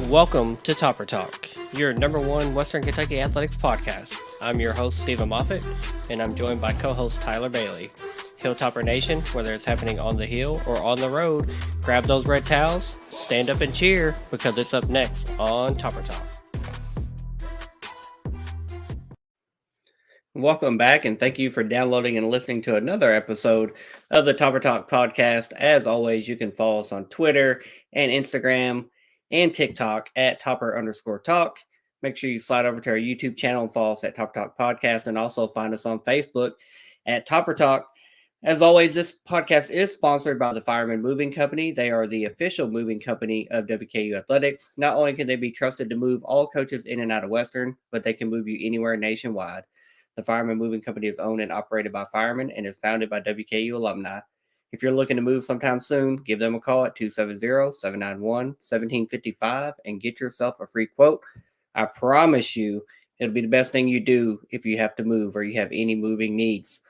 Welcome to Topper Talk, your number one Western Kentucky athletics podcast. I'm your host, Stephen Moffitt, and I'm joined by co-host Tyler Bailey. Hilltopper Nation, whether it's happening on the hill or on the road, grab those red towels, stand up and cheer, because it's up next on Topper Talk. Welcome back, and thank you for downloading and listening to another episode of the Topper Talk podcast. As always, you can follow us on Twitter and Instagram and TikTok at @Topper_Talk. Make sure you slide over to our YouTube channel and follow us at Topper Talk Podcast, and also find us on Facebook at Topper Talk. As always, this podcast is sponsored by the Fireman Moving Company. They are the official moving company of WKU Athletics. Not only can they be trusted to move all coaches in and out of Western, but they can move you anywhere nationwide. The Fireman Moving Company is owned and operated by firemen and is founded by WKU alumni. If you're looking to move sometime soon, give them a call at 270-791-1755 and get yourself a free quote. I promise you it'll be the best thing you do if you have to move or you have any moving needs.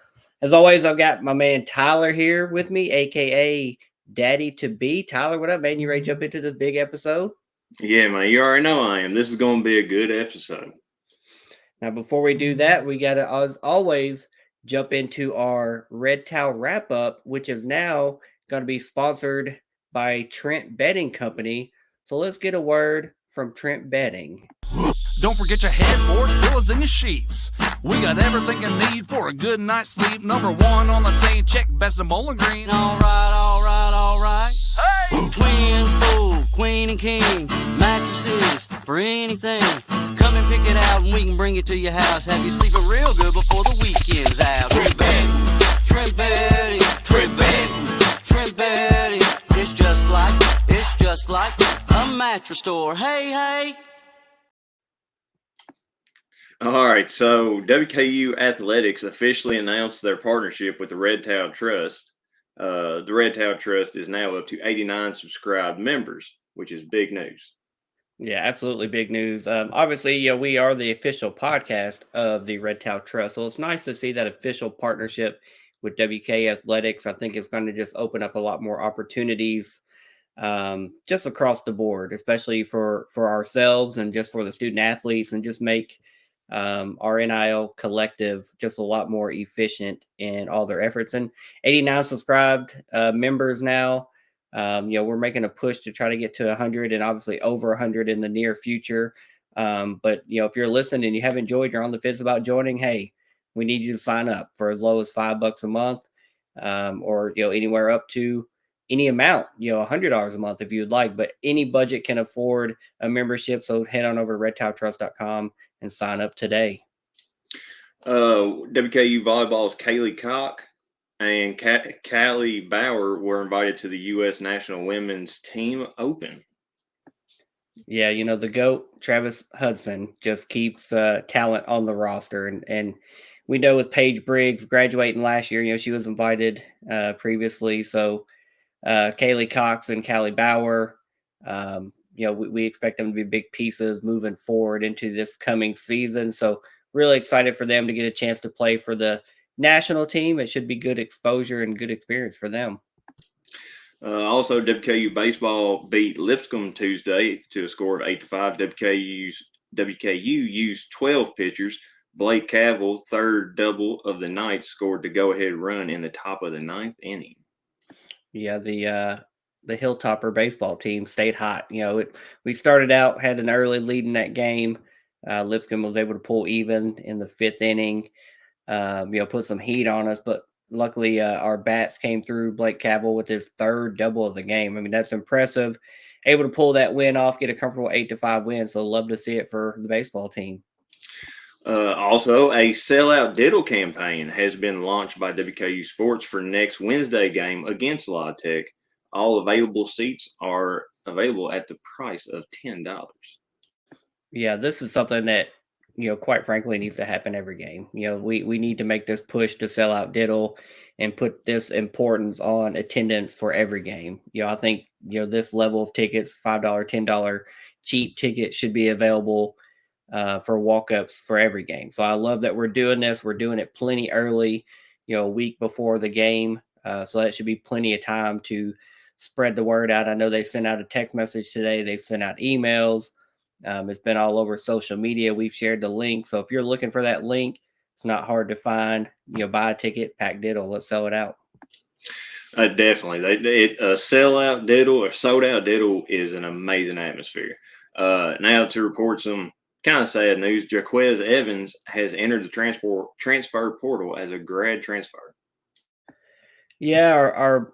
As always, I've got my man Tyler here with me, a.k.a. Daddy to Be. Tyler, what up, man? You ready to jump into this big episode? Yeah, man, you already know I am. This is going to be a good episode. Now, before we do that, we got to, as always, jump into our Red Towel wrap-up, which is now going to be sponsored by Trent Bedding Company. So let's get a word from Trent Bedding. Don't forget your headboard, pillows, and your sheets. We got everything you need for a good night's sleep. Number one on the same check, best of Bowling Green. All right. Hey! Twin, full, queen, and king. Mattresses for anything. Come and pick it out and we can bring it to your house. Have you sleeping real good before the weekend's out. Trent Bedding. It's just like a mattress store. Hey. All right, so WKU Athletics officially announced their partnership with the Red Towel Trust. The Red Towel Trust is now up to 89 subscribed members, which is big news. Yeah, absolutely big news. Obviously, we are the official podcast of the Red Towel Trust, so it's nice to see that official partnership with WK Athletics. I think it's going to just open up a lot more opportunities just across the board, especially for ourselves and just for the student athletes, and just make our NIL collective just a lot more efficient in all their efforts. And 89 subscribed members now. We're making a push to try to get to 100 and obviously over 100 in the near future. But if you're listening and you have enjoyed, you're on the fence about joining, hey, we need you to sign up for as low as $5 a month, or anywhere up to any amount, $100 a month if you'd like. But any budget can afford a membership. So head on over to redtoweltrust.com and sign up today. WKU Volleyball's Kaylee Koch and Callie Bauer were invited to the U.S. National Women's Team Open. Yeah, the GOAT, Travis Hudson, just keeps talent on the roster. And we know with Paige Briggs graduating last year, she was invited previously. So Kaylee Cox and Callie Bauer, we expect them to be big pieces moving forward into this coming season. So really excited for them to get a chance to play for the national team. It should be good exposure and good experience for them. Also, WKU baseball beat Lipscomb Tuesday to a score of 8-5. WKU used 12 pitchers. Blake Cavill, third double of the night, scored the go-ahead run in the top of the ninth inning. Yeah, the Hilltopper baseball team stayed hot. We started out, had an early lead in that game. Lipscomb was able to pull even in the fifth inning, put some heat on us. But luckily, our bats came through. Blake Cavill with his third double of the game. I mean, that's impressive. Able to pull that win off, get a comfortable 8-5 win. So love to see it for the baseball team. Also, a sellout diddle campaign has been launched by WKU Sports for next Wednesday game against La Tech. All available seats are available at the price of $10. Yeah, this is something that, quite frankly, needs to happen every game. We need to make this push to sell out diddle and put this importance on attendance for every game. I think, this level of tickets, $5, $10 cheap tickets should be available for walk-ups for every game. So I love that we're doing this. We're doing it plenty early, a week before the game. So that should be plenty of time to spread the word out. I know they sent out a text message today. They've sent out emails. It's been all over social media. We've shared the link. So if you're looking for that link, it's not hard to find. Buy a ticket, pack diddle. Let's sell it out. Definitely. A sellout diddle or sold out diddle is an amazing atmosphere. Now to report some kind of sad news, Jaquez Evans has entered the transfer portal as a grad transfer. Yeah,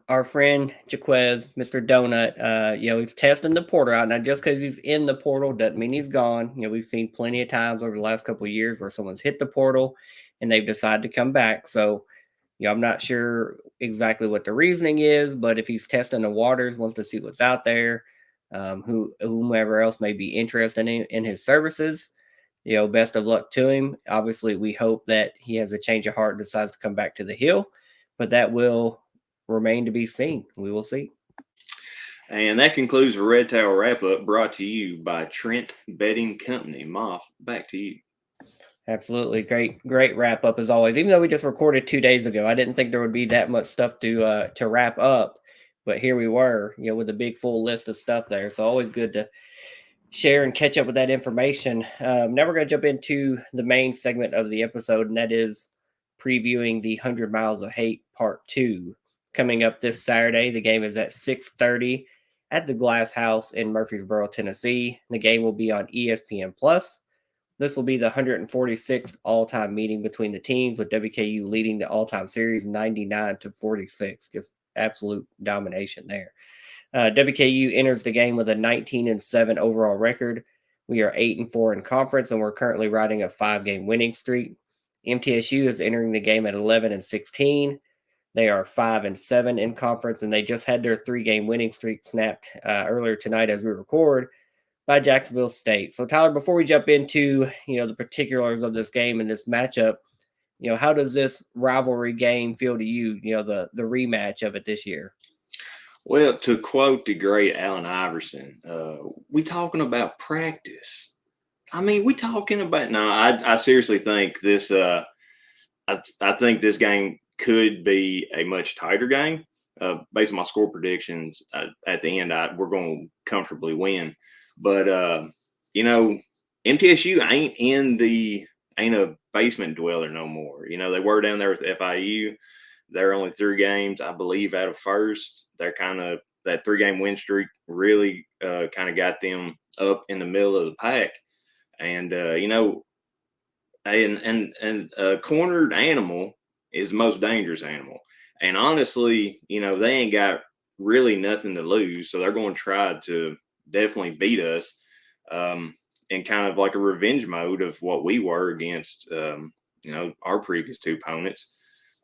our friend Jaquez, Mr. Donut, he's testing the portal out. Now, just because he's in the portal doesn't mean he's gone. We've seen plenty of times over the last couple of years where someone's hit the portal and they've decided to come back. So, I'm not sure exactly what the reasoning is, but if he's testing the waters, wants to see what's out there, whomever else may be interested in his services, best of luck to him. Obviously, we hope that he has a change of heart and decides to come back to the Hill, but that will remain to be seen. We will see. And that concludes the Red Towel Wrap-Up, brought to you by Trent Bedding Company. Moff, back to you. Absolutely. Great wrap up as always. Even though we just recorded 2 days ago, I didn't think there would be that much stuff to wrap up, but here we were, with a big full list of stuff there. So always good to share and catch up with that information. Now we're going to jump into the main segment of the episode, and that is previewing the 100 Miles of Hate Part 2 coming up this Saturday. The game is at 6:30 at the Glass House in Murfreesboro, Tennessee. The game will be on ESPN Plus. This will be the 146th all-time meeting between the teams, with WKU leading the all-time series 99-46. Just absolute domination there. WKU enters the game with a 19-7 overall record. We are 8-4 in conference, and we're currently riding a 5-game winning streak. MTSU is entering the game at 11-16. They are 5-7 in conference, and they just had their 3-game winning streak snapped earlier tonight as we record by Jacksonville State. So, Tyler, before we jump into, the particulars of this game and this matchup, how does this rivalry game feel to you, the rematch of it this year? Well, to quote the great Allen Iverson, we talking about practice. I mean, we talking about – no, I seriously think this I think this game could be a much tighter game. Based on my score predictions, at the end, we're going to comfortably win. But, MTSU ain't a basement dweller no more. They were down there with FIU. They're only 3 games, I believe, out of first. They're kind of – that 3-game win streak really kind of got them up in the middle of the pack. And, a cornered animal is the most dangerous animal. And honestly, they ain't got really nothing to lose. So they're going to try to definitely beat us in kind of like a revenge mode of what we were against, our previous 2 opponents.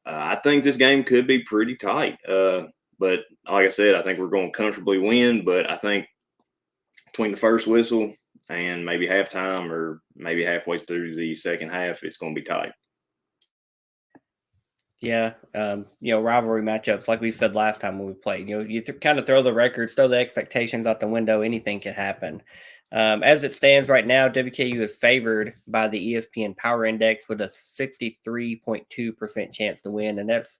I think this game could be pretty tight. But like I said, I think we're going to comfortably win. But I think between the first whistle and maybe halftime or maybe halfway through the second half, it's going to be tight. Yeah, rivalry matchups, like we said last time when we played, you kind of throw the records, throw the expectations out the window, anything can happen. As it stands right now, WKU is favored by the ESPN Power Index with a 63.2% chance to win. And that's,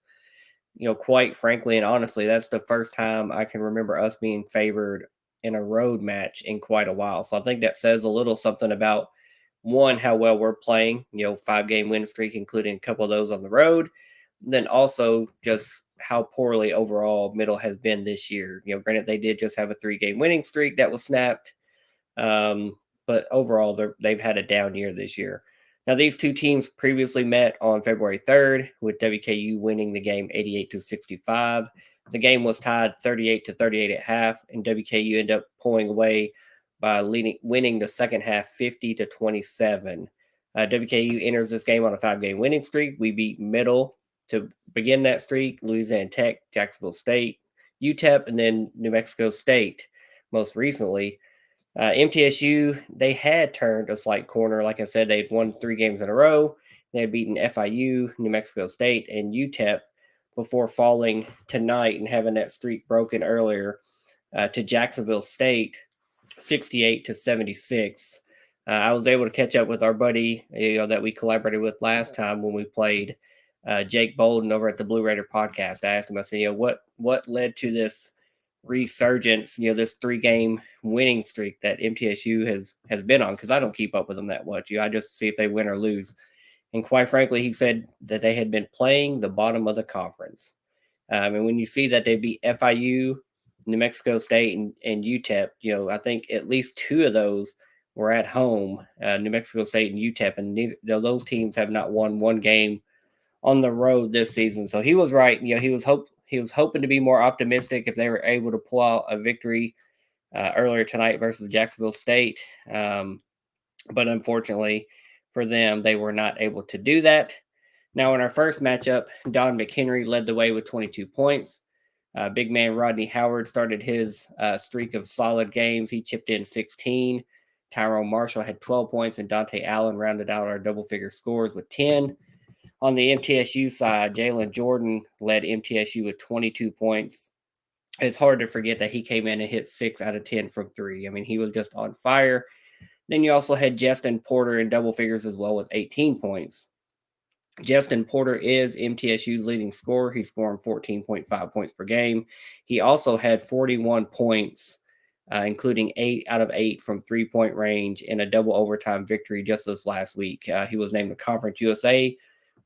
quite frankly and honestly, that's the first time I can remember us being favored in a road match in quite a while. So I think that says a little something about, one, how well we're playing, 5-game win streak, including a couple of those on the road. Then also just how poorly overall Middle has been this year. Granted, they did just have a 3-game winning streak that was snapped. But overall, they've had a down year this year. Now, these 2 teams previously met on February 3rd, with WKU winning the game 88-65. The game was tied 38-38 at half, and WKU ended up pulling away by winning the second half 50-27. WKU enters this game on a 5-game winning streak. We beat Middle to begin that streak, Louisiana Tech, Jacksonville State, UTEP, and then New Mexico State most recently. MTSU, they had turned a slight corner. Like I said, they'd won 3 games in a row. They had beaten FIU, New Mexico State, and UTEP before falling tonight and having that streak broken earlier to Jacksonville State, 68-76. I was able to catch up with our buddy, that we collaborated with last time when we played, Jake Bolden over at the Blue Raider podcast. I asked him, I said, what led to this resurgence, this 3-game winning streak that MTSU has been on, because I don't keep up with them that much. I just see if they win or lose. And quite frankly, he said that they had been playing the bottom of the conference. And when you see that they beat FIU, New Mexico State, and UTEP, I think at least 2 of those were at home, New Mexico State and UTEP, and those teams have not won one game on the road this season. So he was right. He was hoping to be more optimistic if they were able to pull out a victory earlier tonight versus Jacksonville State. But unfortunately for them, they were not able to do that. Now, in our first matchup, Don McHenry led the way with 22 points. Big man Rodney Howard started his streak of solid games. He chipped in 16. Tyrone Marshall had 12 points, and Dante Allen rounded out our double-figure scores with 10. On the MTSU side, Jalen Jordan led MTSU with 22 points. It's hard to forget that he came in and hit 6 out of 10 from 3. I mean, he was just on fire. Then you also had Justin Porter in double figures as well with 18 points. Justin Porter is MTSU's leading scorer. He's scoring 14.5 points per game. He also had 41 points, including 8 out of 8 from 3-point range in a double overtime victory just this last week. He was named the Conference USA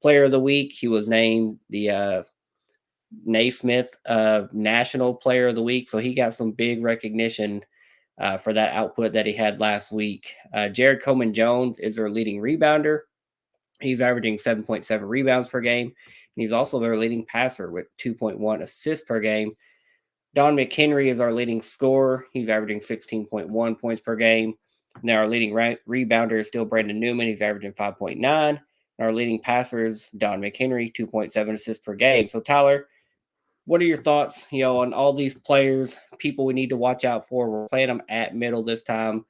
Player of the Week. He was named the Naismith National Player of the Week. So he got some big recognition for that output that he had last week. Jared Coleman-Jones is their leading rebounder. He's averaging 7.7 rebounds per game. And he's also their leading passer with 2.1 assists per game. Don McHenry is our leading scorer. He's averaging 16.1 points per game. Now our leading rebounder is still Brandon Newman. He's averaging 5.9. And our leading passer is Don McHenry, 2.7 assists per game. So Tyler, what are your thoughts, on all these players, people we need to watch out for? We're playing them at Middle this time.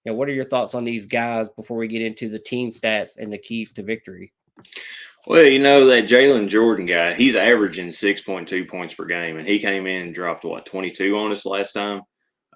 What are your thoughts on these guys before we get into the team stats and the keys to victory? Well, that Jalen Jordan guy, he's averaging 6.2 points per game, and he came in and dropped, 22 on us last time.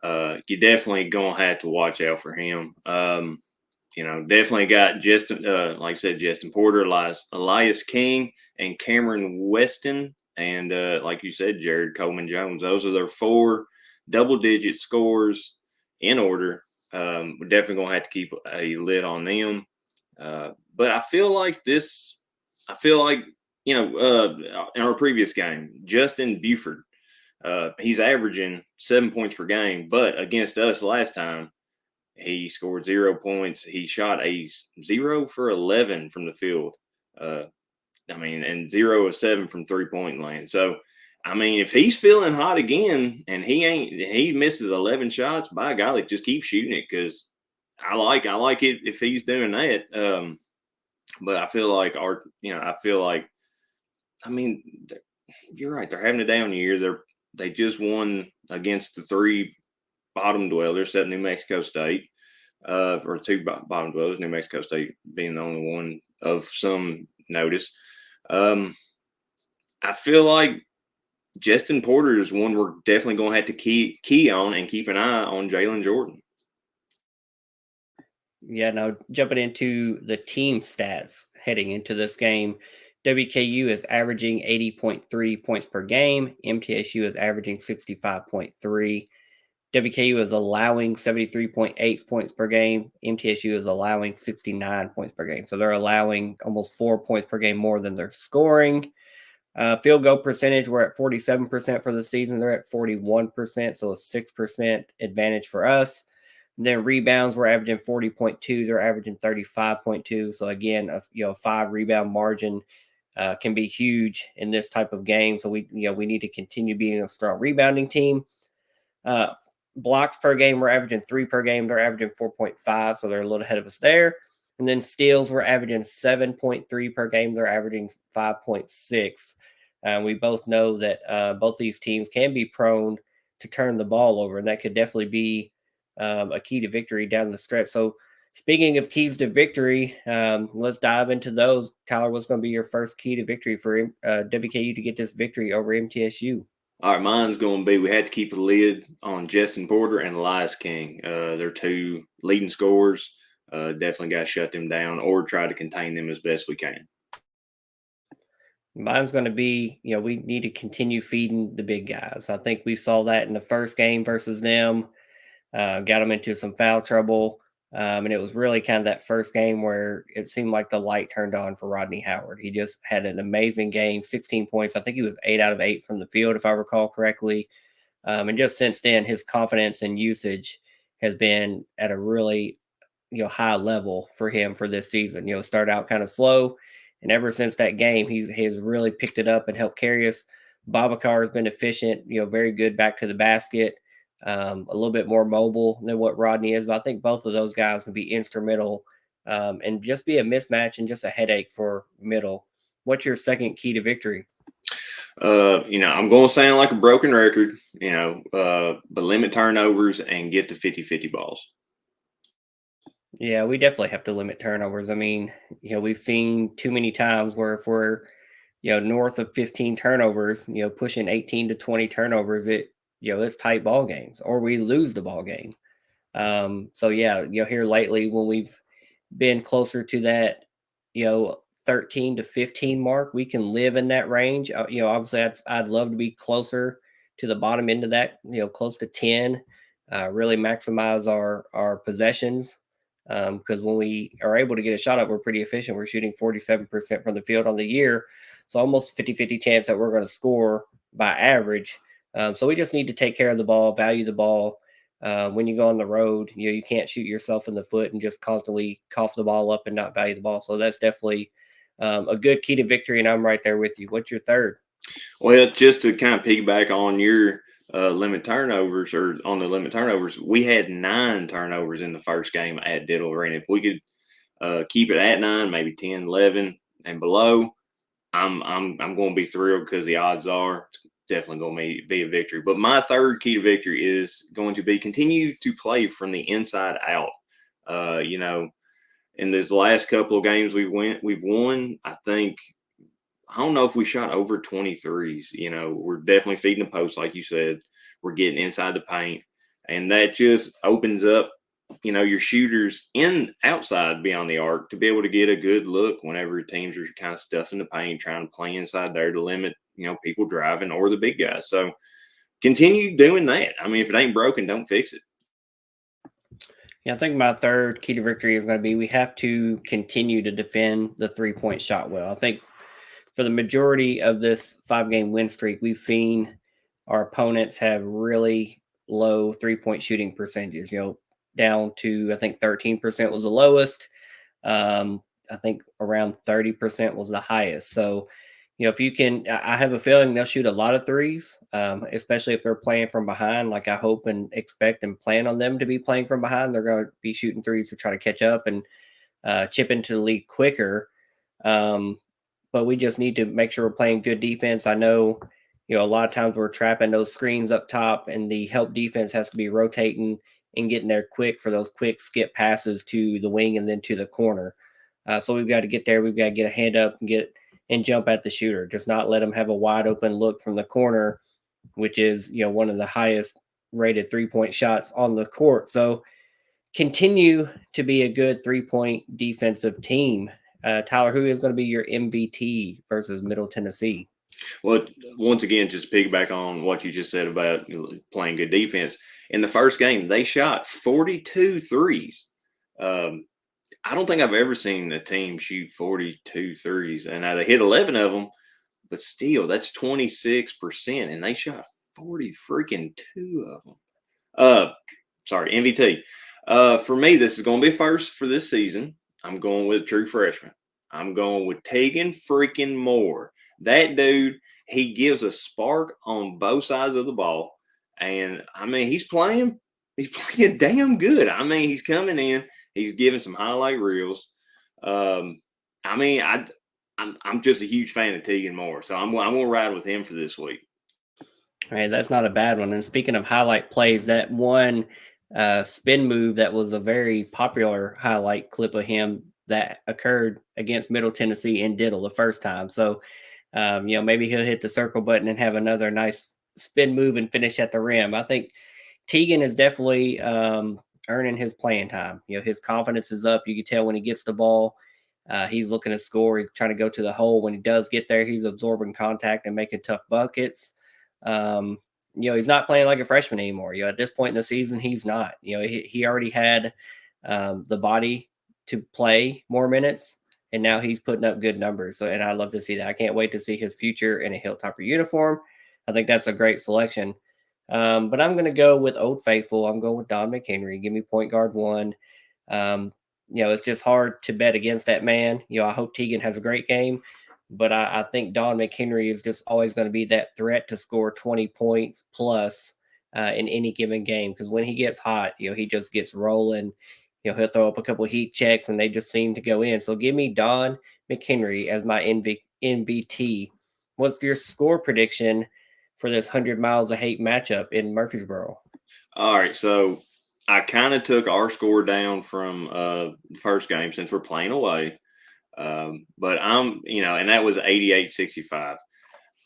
You definitely going to have to watch out for him. Definitely got Justin, like I said, Justin Porter, Elias King, and Cameron Weston, and like you said, Jared Coleman-Jones. Those are their 4 double-digit scores in order. We're definitely going to have to keep a lid on them. But I feel like in our previous game, Justin Buford, he's averaging 7 points per game, but against us last time, he scored 0 points. He shot a 0 for 11 from the field. And 0 of 7 from 3-point land. So, if he's feeling hot again and he misses 11 shots, by golly, just keep shooting it, because I like it if he's doing that. But I feel like you're right. They're having a down year. They just won against the 3 bottom dwellers, except New Mexico State, or 2 bottom dwellers, New Mexico State being the only one of some notice. I feel like Justin Porter is one we're definitely going to have to key on and keep an eye on Jalen Jordan. Yeah, now jumping into the team stats heading into this game, WKU is averaging 80.3 points per game. MTSU is averaging 65.3. WKU is allowing 73.8 points per game. MTSU is allowing 69 points per game. So they're allowing almost 4 points per game more than they're scoring. Field goal percentage, we're at 47% for the season. They're at 41%, so a 6% advantage for us. And then rebounds, we're averaging 40.2. They're averaging 35.2. So again, a 5 rebound margin can be huge in this type of game. So we need to continue being a strong rebounding team. Blocks per game, we're averaging 3 per game. They're averaging 4.5, so they're a little ahead of us there. And then steals, we're averaging 7.3 per game. They're averaging 5.6. We both know that both these teams can be prone to turn the ball over, and that could definitely be a key to victory down the stretch. So speaking of keys to victory, let's dive into those. Tyler, what's going to be your first key to victory for WKU to get this victory over MTSU? All right, mine's going to be we had to keep a lid on Justin Porter and Elias King. They're 2 leading scorers. Definitely got to shut them down or try to contain them as best we can. Mine's going to be, we need to continue feeding the big guys. I think we saw that in the first game versus them, got them into some foul trouble. And it was really kind of that first game where it seemed like the light turned on for Rodney Howard. He just had an amazing game, 16 points. I think he was 8 out of 8 from the field, if I recall correctly. And just since then, his confidence and usage has been at a really high level for him for this season. Start out kind of slow, and ever since that game, he's really picked it up and helped carry us. Babacar has been efficient, very good back to the basket, a little bit more mobile than what Rodney is. But I think both of those guys can be instrumental, and just be a mismatch and just a headache for middle. What's your second key to victory? I'm going to sound like a broken record, but limit turnovers and get to 50-50 balls. Yeah, we definitely have to limit turnovers. I mean, we've seen too many times where if we're, north of 15 turnovers, pushing 18 to 20 turnovers, it's tight ball games or we lose the ball game. So yeah, here lately when we've been closer to that, 13 to 15 mark, we can live in that range. Obviously I'd love to be closer to the bottom end of that, close to 10, really maximize our possessions. Because when we are able to get a shot up, we're pretty efficient. We're shooting 47% from the field on the year. So almost 50-50 chance that we're going to score by average. So we just need to take care of the ball, value the ball. When you go on the road, you can't shoot yourself in the foot and just constantly cough the ball up and not value the ball. So that's definitely a good key to victory. And I'm right there with you. What's your third? Well, just to kind of piggyback on your limit turnovers or on the limit turnovers, we had 9 turnovers in the first game at Diddle Arena. If we could keep it at 9, maybe 10, 11 and below, I'm going to be thrilled because the odds are it's definitely going to be a victory. But my third key to victory is going to be continue to play from the inside out. In this last couple of games we've won, I don't know if we shot over 23s. We're definitely feeding the post, like you said. We're getting inside the paint, and that just opens up, your shooters outside beyond the arc to be able to get a good look whenever teams are kind of stuffing the paint, trying to play inside there to limit, people driving or the big guys. So continue doing that. I mean, if it ain't broken, don't fix it. Yeah, I think my third key to victory is going to be we have to continue to defend the 3-point shot well. I think for the majority of this 5-game win streak, we've seen our opponents have really low 3-point shooting percentages, down to, I think 13% was the lowest. I think around 30% was the highest. So, if you can, I have a feeling they'll shoot a lot of threes, especially if they're playing from behind. Like I hope and expect and plan on them to be playing from behind. They're going to be shooting threes to try to catch up and chip into the league quicker. But we just need to make sure we're playing good defense. I know, a lot of times we're trapping those screens up top, and the help defense has to be rotating and getting there quick for those quick skip passes to the wing and then to the corner. So we've got to get there. We've got to get a hand up and jump at the shooter. Just not let them have a wide open look from the corner, which is, one of the highest rated 3-point shots on the court. So continue to be a good 3-point defensive team. Tyler, who is going to be your MVP versus Middle Tennessee? Well, once again, just piggyback on what you just said about playing good defense. In the first game, they shot 42 threes. I don't think I've ever seen a team shoot 42 threes. And now they hit 11 of them, but still, that's 26%. And they shot 40 freaking 2 of them. Sorry, MVT. For me, this is going to be first for this season. I'm going with a true freshman. I'm going with Tegan freaking Moore. That dude, he gives a spark on both sides of the ball. And, I mean, he's playing damn good. I mean, he's coming in. He's giving some highlight reels. I'm just a huge fan of Tegan Moore. So I'm going to ride with him for this week. All right, that's not a bad one. And speaking of highlight plays, that one spin move that was a very popular highlight clip of him that occurred against Middle Tennessee in Diddle the first time. So, maybe he'll hit the circle button and have another nice spin move and finish at the rim. I think Tegan is definitely earning his playing time. His confidence is up. You can tell when he gets the ball. He's looking to score. He's trying to go to the hole. When he does get there, he's absorbing contact and making tough buckets. He's not playing like a freshman anymore. At this point in the season, he's not. He already had the body to play more minutes, and now he's putting up good numbers. So, and I love to see that. I can't wait to see his future in a Hilltopper uniform. I think that's a great selection. But I'm going to go with Old Faithful. I'm going with Don McHenry. Give me point guard 1. It's just hard to bet against that man. I hope Teagan has a great game, but I think Don McHenry is just always going to be that threat to score 20 points plus in any given game. Because when he gets hot, he just gets rolling. He'll throw up a couple heat checks and they just seem to go in. So give me Don McHenry as my NVT. What's your score prediction for this 100 Miles of Hate matchup in Murfreesboro? All right, so I kind of took our score down from the first game since we're playing away. But and that was 88-65.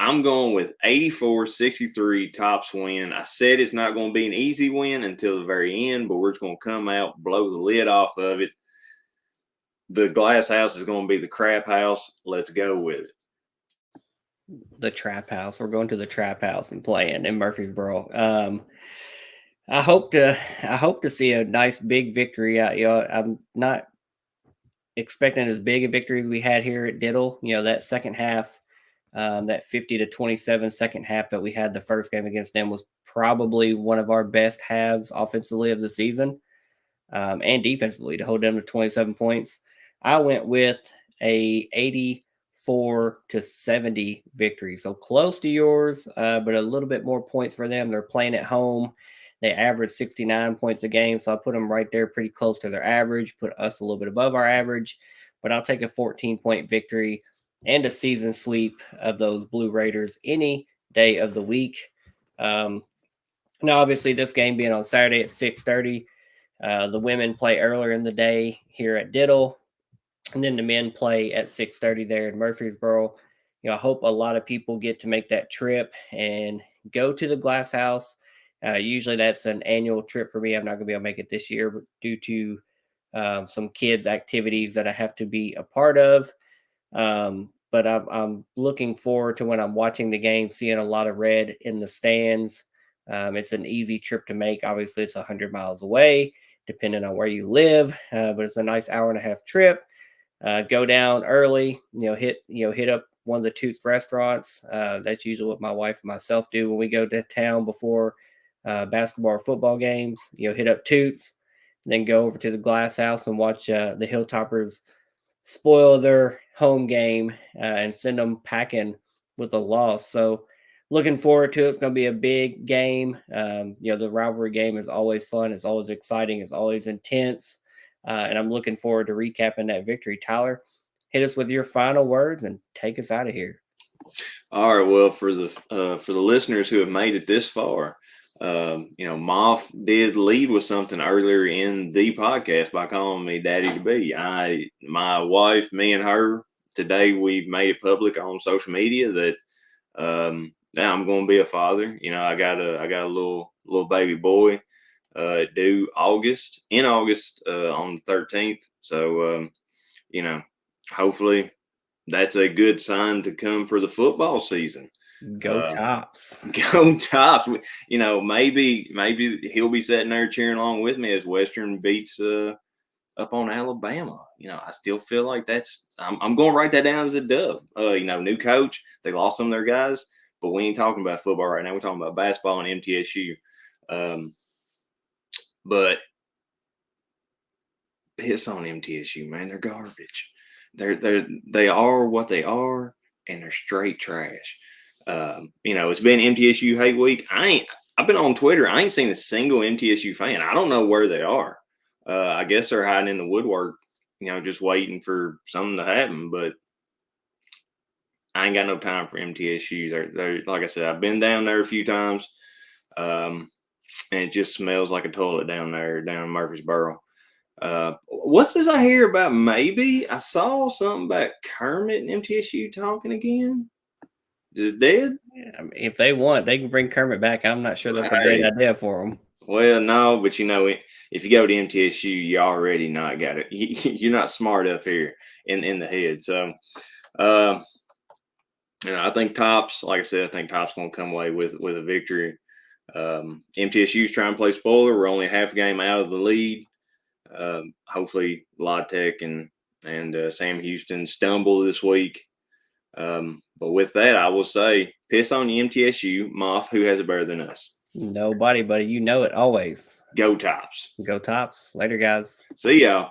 I'm going with 84-63 Tops win. I said it's not going to be an easy win until the very end, but we're just going to come out, blow the lid off of it. The glass house is going to be the crap house. Let's go with it. The trap house. We're going to the trap house and playing in Murfreesboro. I hope to see a nice big victory. I'm not expecting as big a victory as we had here at Diddle. That second half, that 50-27 second half that we had the first game against them was probably one of our best halves offensively of the season, and defensively to hold them to 27 points. I went with a 84-70 victory, so close to yours, but a little bit more points for them. They're playing at home. They average 69 points a game, so I'll put them right there pretty close to their average, put us a little bit above our average, but I'll take a 14-point victory and a season sweep of those Blue Raiders any day of the week. Now, obviously, this game being on Saturday at 6:30, the women play earlier in the day here at Diddle, and then the men play at 6:30 there in Murfreesboro. I hope a lot of people get to make that trip and go to the Glass House. Usually that's an annual trip for me. I'm not going to be able to make it this year, but due to some kids' activities that I have to be a part of. But I'm looking forward to when I'm watching the game, seeing a lot of red in the stands. It's an easy trip to make. Obviously, it's 100 miles away, depending on where you live, but it's a nice hour-and-a-half trip. Go down early, hit up one of the Toots restaurants. That's usually what my wife and myself do when we go to town before basketball or football games. Hit up Toots, then go over to the Glass House and watch the Hilltoppers spoil their home game and send them packing with a loss. So looking forward to it. It's going to be a big game. The rivalry game is always fun. It's always exciting. It's always intense. And I'm looking forward to recapping that victory. Tyler, hit us with your final words and take us out of here. All right. Well, for the listeners who have made it this far, Moff did lead with something earlier in the podcast by calling me Daddy to be. My wife, me and her, today we've made it public on social media that now I'm going to be a father. I got a little baby boy due in August on the 13th. So hopefully that's a good sign to come for the football season. Go Tops. Go Tops. Maybe he'll be sitting there cheering along with me as Western beats up on Alabama. I still feel like I'm going to write that down as a dub. New coach, they lost some of their guys, but we ain't talking about football right now. We're talking about basketball and MTSU. But piss on MTSU, man. They're garbage. They are what they are, and they're straight trash. It's been MTSU hate week. I've been on Twitter. I ain't seen a single MTSU fan. I don't know where they are. I guess they're hiding in the woodwork, just waiting for something to happen. But I ain't got no time for MTSU. They're like I said, I've been down there a few times, and it just smells like a toilet down there, down in Murfreesboro. What's this I hear about? Maybe I saw something about Kermit and MTSU talking again. Is it dead? Yeah, if they want, they can bring Kermit back. I'm not sure that's a great idea for them. Well, no, but if you go to MTSU, you already not got it. You're not smart up here in the head. So, I think Tops, like I said, I think Tops going to come away with a victory. MTSU's trying to play spoiler. We're only half a game out of the lead. Hopefully, La Tech and Sam Houston stumble this week. But with that, I will say, piss on the MTSU. Moff, who has it better than us? Nobody, buddy. You know it always. Go Tops. Go Tops. Later, guys. See y'all.